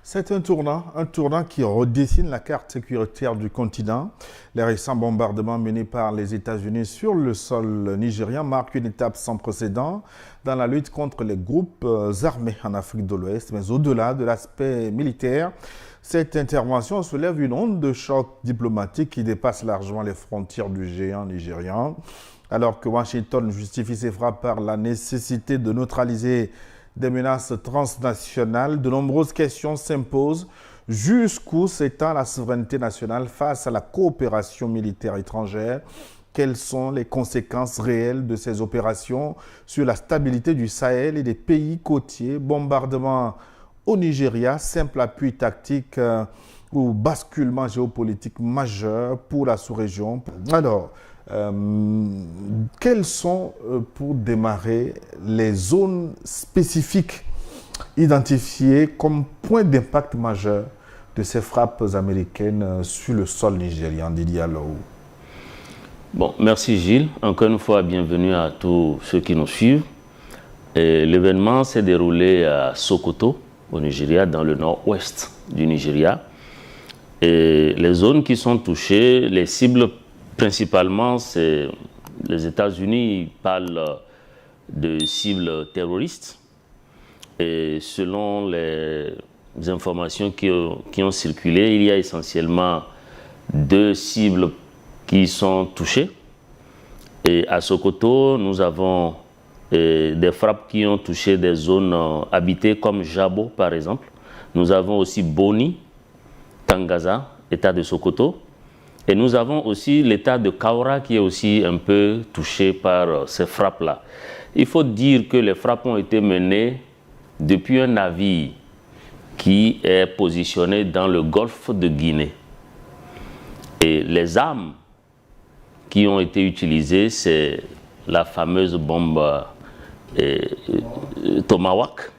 C'est un tournant qui redessine la carte sécuritaire du continent. Les récents bombardements menés par les États-Unis sur le sol nigérian marquent une étape sans précédent dans la lutte contre les groupes armés en Afrique de l'Ouest. Mais au-delà de l'aspect militaire, cette intervention soulève une onde de choc diplomatique qui dépasse largement les frontières du géant nigérian. Alors que Washington justifie ses frappes par la nécessité de neutraliser des menaces transnationales, de nombreuses questions s'imposent. Jusqu'où s'étend la souveraineté nationale face à la coopération militaire étrangère? Quelles sont les conséquences réelles de ces opérations sur la stabilité du Sahel et des pays côtiers? Bombardement au Nigeria, simple appui tactique ou basculement géopolitique majeur pour la sous-région. Alors, quelles sont, pour démarrer, les zones spécifiques identifiées comme point d'impact majeur de ces frappes américaines sur le sol nigérian, Didier Alou? Bon, merci Gilles. Encore une fois, bienvenue à tous ceux qui nous suivent. L'événement s'est déroulé à Sokoto, au Nigeria, dans le nord-ouest du Nigeria. Et les zones qui sont touchées, les cibles principalement, c'est les États-Unis. Ils parlent de cibles terroristes. Et selon les informations qui ont circulé, il y a essentiellement 2 cibles qui sont touchées. Et à Sokoto, nous avons des frappes qui ont touché des zones habitées comme Jabo, par exemple. Nous avons aussi Boni, Tangaza, État de Sokoto. Et nous avons aussi l'État de Kaura qui est aussi un peu touché par ces frappes-là. Il faut dire que les frappes ont été menées depuis un navire qui est positionné dans le golfe de Guinée. Et les armes qui ont été utilisées, c'est la fameuse bombe Tomahawk,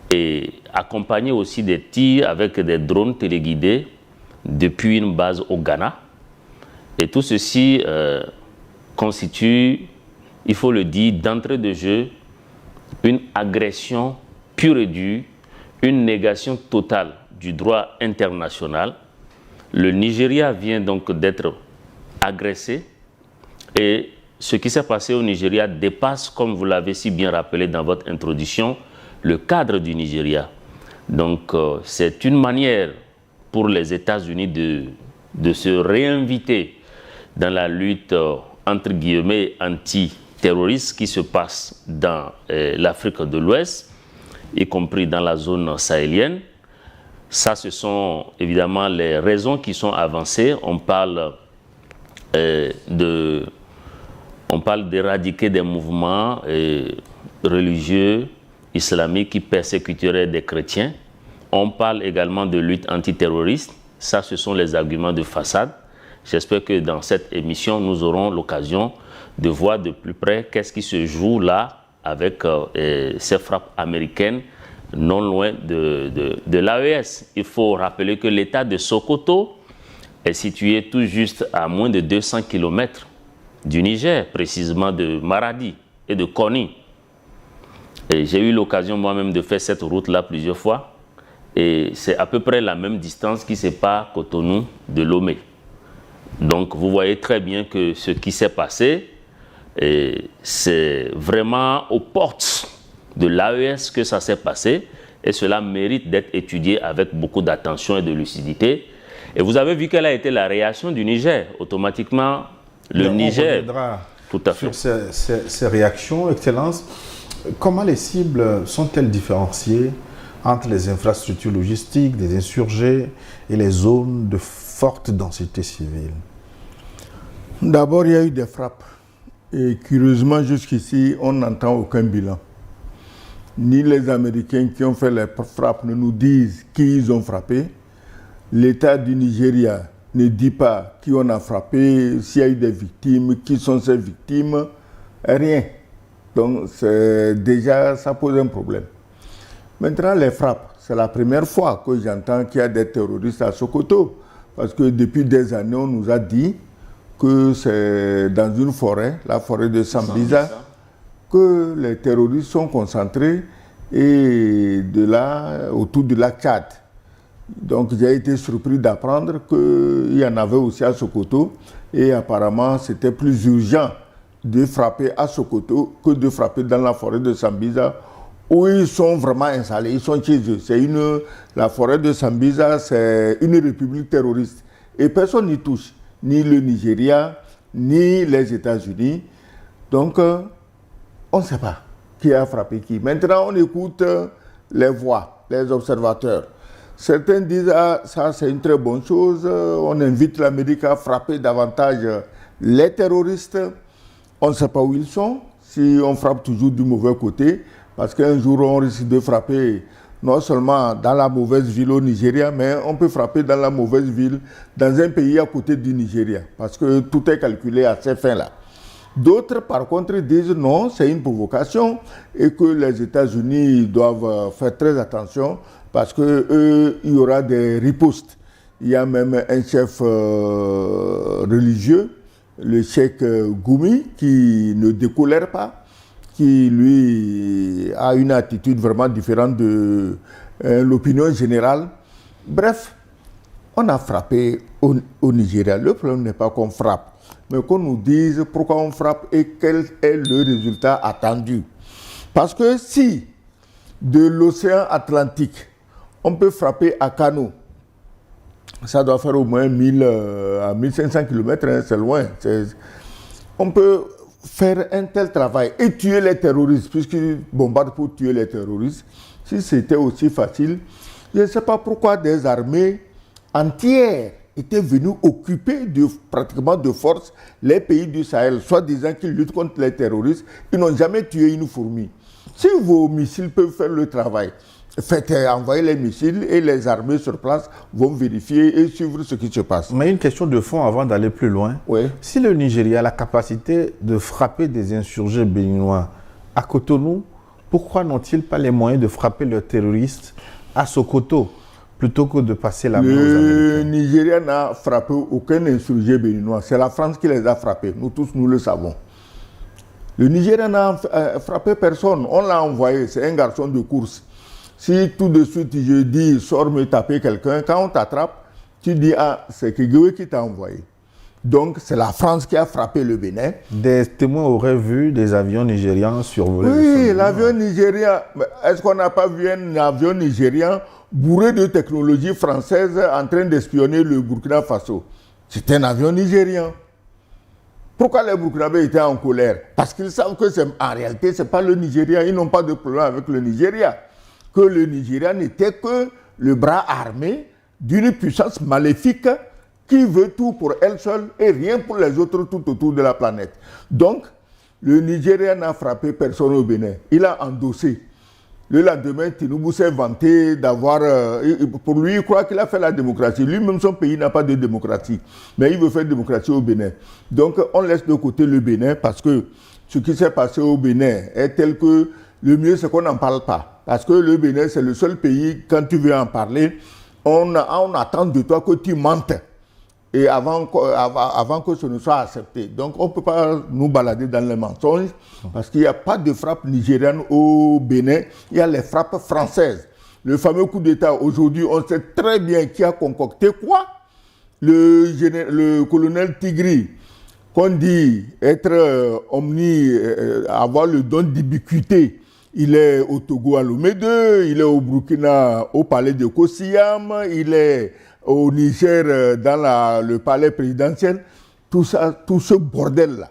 et accompagné aussi des tirs avec des drones téléguidés depuis une base au Ghana. Et tout ceci constitue, il faut le dire, d'entrée de jeu, une agression pure et dure, une négation totale du droit international. Le Nigeria vient donc d'être agressé et ce qui s'est passé au Nigeria dépasse, comme vous l'avez si bien rappelé dans votre introduction, le cadre du Nigeria. Donc c'est une manière pour les États-Unis de se réinviter dans la lutte entre guillemets anti-terroriste qui se passe dans l'Afrique de l'Ouest, y compris dans la zone sahélienne. Ça, ce sont évidemment les raisons qui sont avancées. On parle d'éradiquer des mouvements religieux islamiques qui persécuteraient des chrétiens. On parle également de lutte antiterroriste. Ça, ce sont les arguments de façade. J'espère que dans cette émission, nous aurons l'occasion de voir de plus près qu'est-ce qui se joue là avec ces frappes américaines non loin de l'AES. Il faut rappeler que l'État de Sokoto est situé tout juste à moins de 200 km du Niger, précisément de Maradi et de Koni. Et j'ai eu l'occasion moi-même de faire cette route-là plusieurs fois. Et c'est à peu près la même distance qui sépare Cotonou de Lomé. Donc vous voyez très bien que ce qui s'est passé, c'est vraiment aux portes de l'AES que ça s'est passé. Et cela mérite d'être étudié avec beaucoup d'attention et de lucidité. Et vous avez vu quelle a été la réaction du Niger. Automatiquement, le Niger... Tout à fait. Sur ces réactions, Excellence, comment les cibles sont-elles différenciées entre les infrastructures logistiques des insurgés et les zones de forte densité civile? D'abord, il y a eu des frappes. Et curieusement, jusqu'ici, on n'entend aucun bilan. Ni les Américains qui ont fait les frappes ne nous disent qui ils ont frappé. L'État du Nigeria ne dit pas qui on a frappé, s'il y a eu des victimes, qui sont ces victimes, rien. Donc déjà, ça pose un problème. Maintenant, les frappes, c'est la première fois que j'entends qu'il y a des terroristes à Sokoto. Parce que depuis des années, on nous a dit que c'est dans une forêt, la forêt de Sambisa, que les terroristes sont concentrés et de là, autour du lac Tchad. Donc j'ai été surpris d'apprendre qu'il y en avait aussi à Sokoto et apparemment c'était plus urgent de frapper à Sokoto que de frapper dans la forêt de Sambisa où ils sont vraiment installés, ils sont chez eux. La forêt de Sambisa, c'est une république terroriste et personne n'y touche, ni le Nigeria, ni les États-Unis. Donc on ne sait pas qui a frappé qui. Maintenant on écoute les voix, les observateurs. Certains disent ah, ça c'est une très bonne chose, on invite l'Amérique à frapper davantage les terroristes. On ne sait pas où ils sont, si on frappe toujours du mauvais côté, parce qu'un jour on risque de frapper non seulement dans la mauvaise ville au Nigeria, mais on peut frapper dans la mauvaise ville dans un pays à côté du Nigeria, parce que tout est calculé à ces fins-là. D'autres, par contre, disent non, c'est une provocation et que les États-Unis doivent faire très attention parce qu'il y aura des ripostes. Il y a même un chef religieux, le cheikh Goumi, qui ne décolère pas, qui lui a une attitude vraiment différente de l'opinion générale. Bref, on a frappé au Nigeria. Le problème n'est pas qu'on frappe, mais qu'on nous dise pourquoi on frappe et quel est le résultat attendu. Parce que si de l'océan Atlantique, on peut frapper à Kano, ça doit faire au moins 1000 à 1500 km, hein, c'est loin. On peut faire un tel travail et tuer les terroristes, puisqu'ils bombardent pour tuer les terroristes. Si c'était aussi facile, je ne sais pas pourquoi des armées entières étaient venues occuper pratiquement de force les pays du Sahel, soit disant qu'ils luttent contre les terroristes. Ils n'ont jamais tué une fourmi. Si vos missiles peuvent faire le travail, faites envoyer les missiles et les armées sur place vont vérifier et suivre ce qui se passe. Mais une question de fond avant d'aller plus loin. Oui. Si le Nigeria a la capacité de frapper des insurgés béninois à Cotonou, pourquoi n'ont-ils pas les moyens de frapper leurs terroristes à Sokoto plutôt que de passer la main aux Américains? Le Nigeria n'a frappé aucun insurgé béninois. C'est la France qui les a frappés. Nous tous, nous le savons. Le Nigeria n'a frappé personne. On l'a envoyé. C'est un garçon de course. Si tout de suite je dis sors me taper quelqu'un, quand on t'attrape, tu dis ah c'est Kigwe qui t'a envoyé. Donc c'est la France qui a frappé le Bénin. Des témoins auraient vu des avions nigérians survoler. Oui, l'avion nigérien. Est-ce qu'on n'a pas vu un avion nigérien bourré de technologie française en train d'espionner le Burkina Faso? C'est un avion nigérien. Pourquoi les Burkinabés étaient en colère? Parce qu'ils savent que en réalité ce n'est pas le Nigeria. Ils n'ont pas de problème avec le Nigeria. Que le Nigeria n'était que le bras armé d'une puissance maléfique qui veut tout pour elle seule et rien pour les autres tout autour de la planète. Donc, le Nigeria n'a frappé personne au Bénin. Il a endossé. Le lendemain, Tinubu s'est vanté d'avoir... pour lui, il croit qu'il a fait la démocratie. Lui-même, son pays n'a pas de démocratie. Mais il veut faire démocratie au Bénin. Donc, on laisse de côté le Bénin parce que ce qui s'est passé au Bénin est tel que le mieux, c'est qu'on n'en parle pas. Parce que le Bénin, c'est le seul pays, quand tu veux en parler, on attend de toi que tu mentes. Et avant que ce ne soit accepté. Donc, on ne peut pas nous balader dans les mensonges, parce qu'il n'y a pas de frappe nigériane au Bénin, il y a les frappes françaises. Le fameux coup d'État, aujourd'hui, on sait très bien qui a concocté quoi. Le colonel Tigri, qu'on dit être avoir le don d'ubiquité. Il est au Togo à Lomé 2, il est au Burkina au palais de Kosiyam, il est au Niger dans le palais présidentiel. Tout ça, tout ce bordel-là.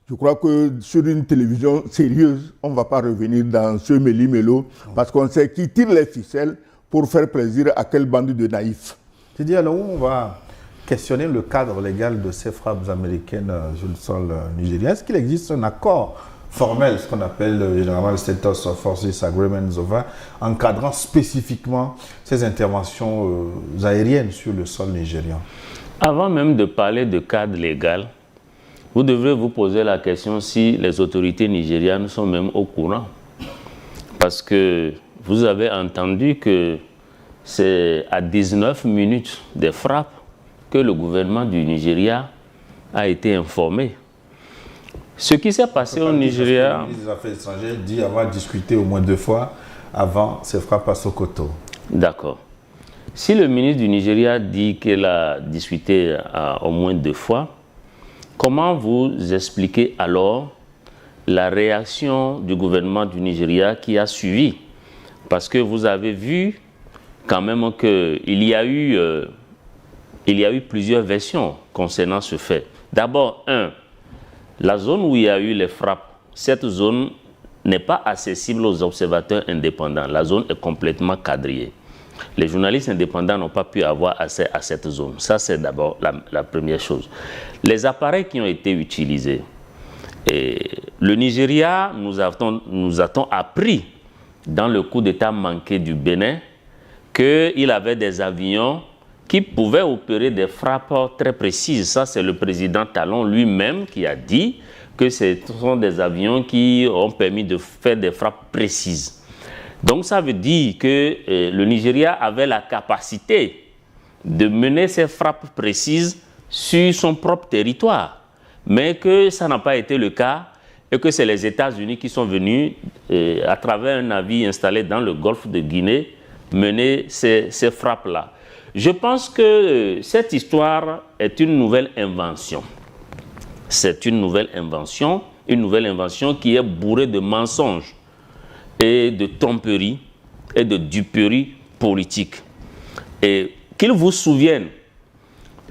Je crois que sur une télévision sérieuse, on ne va pas revenir dans ce méli-mélo parce qu'on sait qui tire les ficelles pour faire plaisir à quelle bande de naïfs. Tu dis alors où on va questionner le cadre légal de ces frappes américaines sur le sol nigérien. Est-ce qu'il existe un accord formel, ce qu'on appelle généralement le Status of Forces Agreement OVA, encadrant spécifiquement ces interventions aériennes sur le sol nigérien? Avant même de parler de cadre légal, vous devrez vous poser la question si les autorités nigérianes sont même au courant. Parce que vous avez entendu que c'est à 19 minutes des frappes que le gouvernement du Nigeria a été informé. Ce qui s'est passé au Nigeria... Le ministre des Affaires étrangères dit avoir discuté au moins 2 fois avant ces frappes à Sokoto. D'accord. Si le ministre du Nigeria dit qu'elle a discuté au moins 2 fois, comment vous expliquez alors la réaction du gouvernement du Nigeria qui a suivi? Parce que vous avez vu quand même qu'il y a eu plusieurs versions concernant ce fait. D'abord, la zone où il y a eu les frappes, cette zone n'est pas accessible aux observateurs indépendants. La zone est complètement quadrillée. Les journalistes indépendants n'ont pas pu avoir accès à cette zone. Ça, c'est d'abord la première chose. Les appareils qui ont été utilisés. Et le Nigeria, nous a-t-on appris dans le coup d'État manqué du Bénin qu'il avait des avions qui pouvaient opérer des frappes très précises. Ça, c'est le président Talon lui-même qui a dit que ce sont des avions qui ont permis de faire des frappes précises. Donc, ça veut dire que le Nigeria avait la capacité de mener ces frappes précises sur son propre territoire, mais que ça n'a pas été le cas et que c'est les États-Unis qui sont venus, à travers un navire installé dans le golfe de Guinée, mener ces frappes-là. Je pense que cette histoire est une nouvelle invention. C'est une nouvelle invention qui est bourrée de mensonges et de tromperies et de duperies politiques. Et qu'il vous souvienne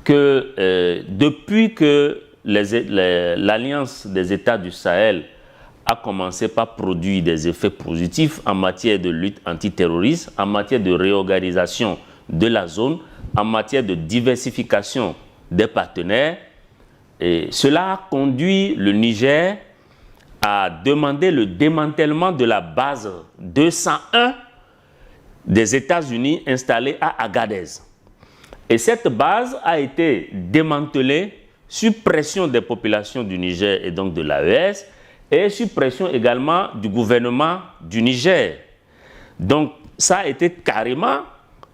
que depuis que l'Alliance des États du Sahel a commencé par produire des effets positifs en matière de lutte antiterroriste, en matière de réorganisation de la zone, en matière de diversification des partenaires, et cela a conduit le Niger à demander le démantèlement de la base 201 des États-Unis installée à Agadez. Et cette base a été démantelée sur pression des populations du Niger et donc de l'AES et sur pression également du gouvernement du Niger. Donc ça a été carrément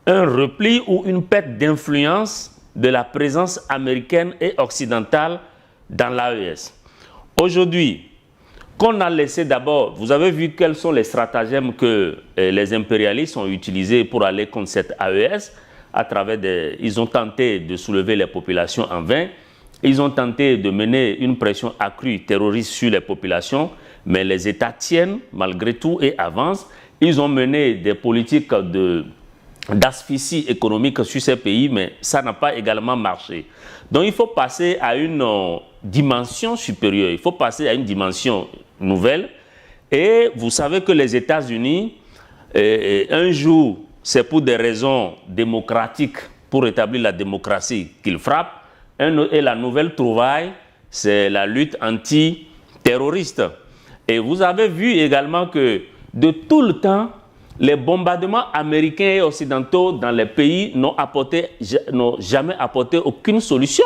un repli ou une perte d'influence de la présence américaine et occidentale dans l'AES. Aujourd'hui, qu'on a laissé d'abord, vous avez vu quels sont les stratagèmes que les impérialistes ont utilisés pour aller contre cette AES. Ils ont tenté de soulever les populations en vain. Ils ont tenté de mener une pression accrue terroriste sur les populations, mais les États tiennent malgré tout et avancent. Ils ont mené des politiques d'asphyxie économique sur ces pays, mais ça n'a pas également marché. Donc il faut passer à une dimension supérieure, il faut passer à une dimension nouvelle. Et vous savez que les États-Unis, un jour, c'est pour des raisons démocratiques, pour établir la démocratie qu'ils frappent, et la nouvelle trouvaille, c'est la lutte anti-terroriste. Et vous avez vu également que de tout le temps, les bombardements américains et occidentaux dans les pays n'ont jamais apporté aucune solution.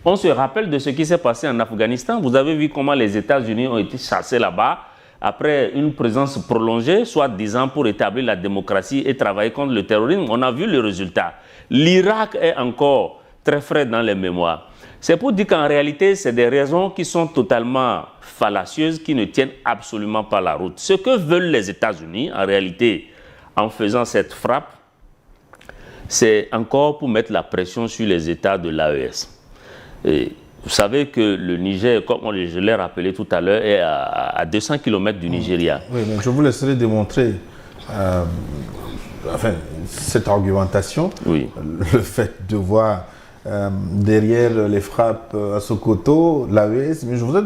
On se rappelle de ce qui s'est passé en Afghanistan. Vous avez vu comment les États-Unis ont été chassés là-bas après une présence prolongée, soit disant pour établir la démocratie et travailler contre le terrorisme. On a vu le résultat. L'Irak est encore très frais dans les mémoires. C'est pour dire qu'en réalité, c'est des raisons qui sont totalement fallacieuses, qui ne tiennent absolument pas la route. Ce que veulent les États-Unis, en réalité, en faisant cette frappe, c'est encore pour mettre la pression sur les États de l'AES. Vous savez que le Niger, comme je l'ai rappelé tout à l'heure, est à 200 km du Nigeria. Oui, mais je vous laisserai démontrer cette argumentation, oui. Le fait de voir derrière les frappes à Sokoto, l'AES, mais je voudrais